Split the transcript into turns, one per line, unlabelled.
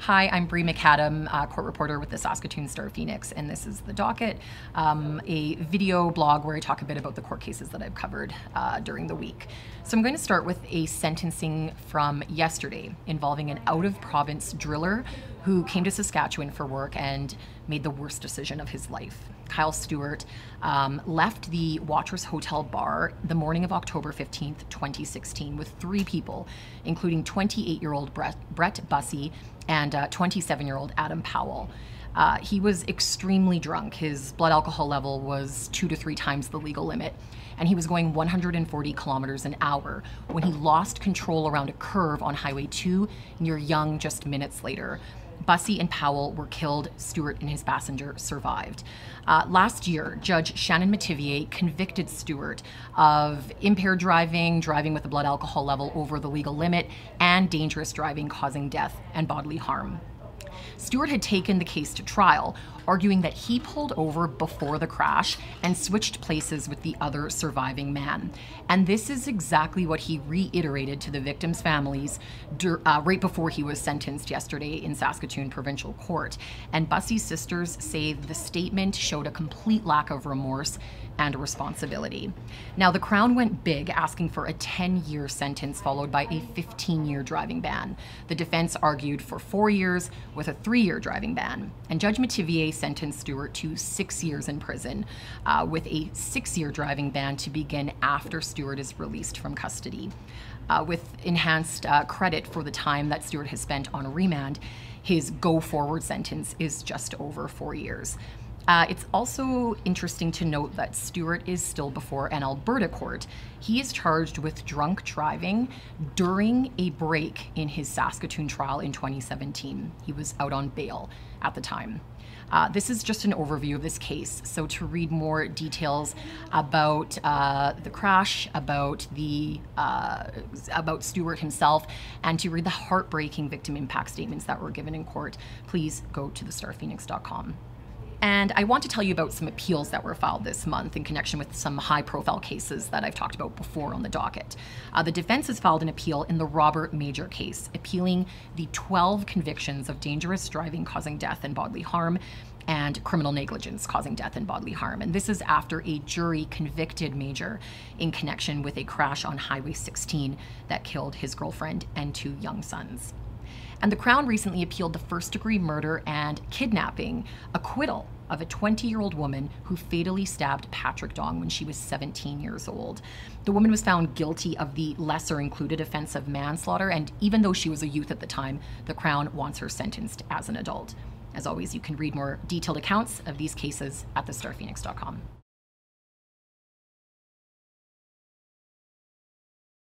Hi, I'm Bre McAdam, court reporter with the Saskatoon Star-Phoenix, and this is the Docket, a video blog where I talk a bit about the court cases that I've covered during the week. So I'm going to start with a sentencing from yesterday involving an out-of-province driller who came to Saskatchewan for work and made the worst decision of his life. Kyle Stewart left the Watrous Hotel bar the morning of October 15th, 2016 with 3 people, including 28-year-old Bre Bussey and 27-year-old Adam Powell. He was extremely drunk. His blood alcohol level was 2 to 3 times the legal limit, and he was going 140 kilometers an hour when he lost control around a curve on Highway 2 near Yonge just minutes later. Bussey and Powell were killed. Stewart and his passenger survived. Last year, Judge Shannon Metivier convicted Stewart of impaired driving, driving with a blood alcohol level over the legal limit, and dangerous driving causing death and bodily harm. Stewart had taken the case to trial, arguing that he pulled over before the crash and switched places with the other surviving man. And this is exactly what he reiterated to the victims' families right before he was sentenced yesterday in Saskatoon Provincial Court. And Bussey's sisters say the statement showed a complete lack of remorse and responsibility. Now, the Crown went big, asking for a 10-year sentence followed by a 15-year driving ban. The defense argued for 4 years with a 3-year driving ban. And Judge Metivier sentenced Stewart to 6 years in prison, with a 6-year driving ban to begin after Stewart is released from custody. With enhanced credit for the time that Stewart has spent on remand, his go-forward sentence is just over 4 years. It's also interesting to note that Stewart is still before an Alberta court. He is charged with drunk driving during a break in his Saskatoon trial in 2017. He was out on bail at the time. This is just an overview of this case. So to read more details about the crash, about Stewart himself, and to read the heartbreaking victim impact statements that were given in court, please go to thestarphoenix.com. And I want to tell you about some appeals that were filed this month in connection with some high-profile cases that I've talked about before on the docket. The defense has filed an appeal in the Robert Major case, appealing the 12 convictions of dangerous driving causing death and bodily harm and criminal negligence causing death and bodily harm. And this is after a jury convicted Major in connection with a crash on Highway 16 that killed his girlfriend and 2 young sons. And the Crown recently appealed the first-degree murder and kidnapping acquittal of a 20-year-old woman who fatally stabbed Patrick Dong when she was 17 years old. The woman was found guilty of the lesser-included offense of manslaughter, and even though she was a youth at the time, the Crown wants her sentenced as an adult. As always, you can read more detailed accounts of these cases at thestarphoenix.com.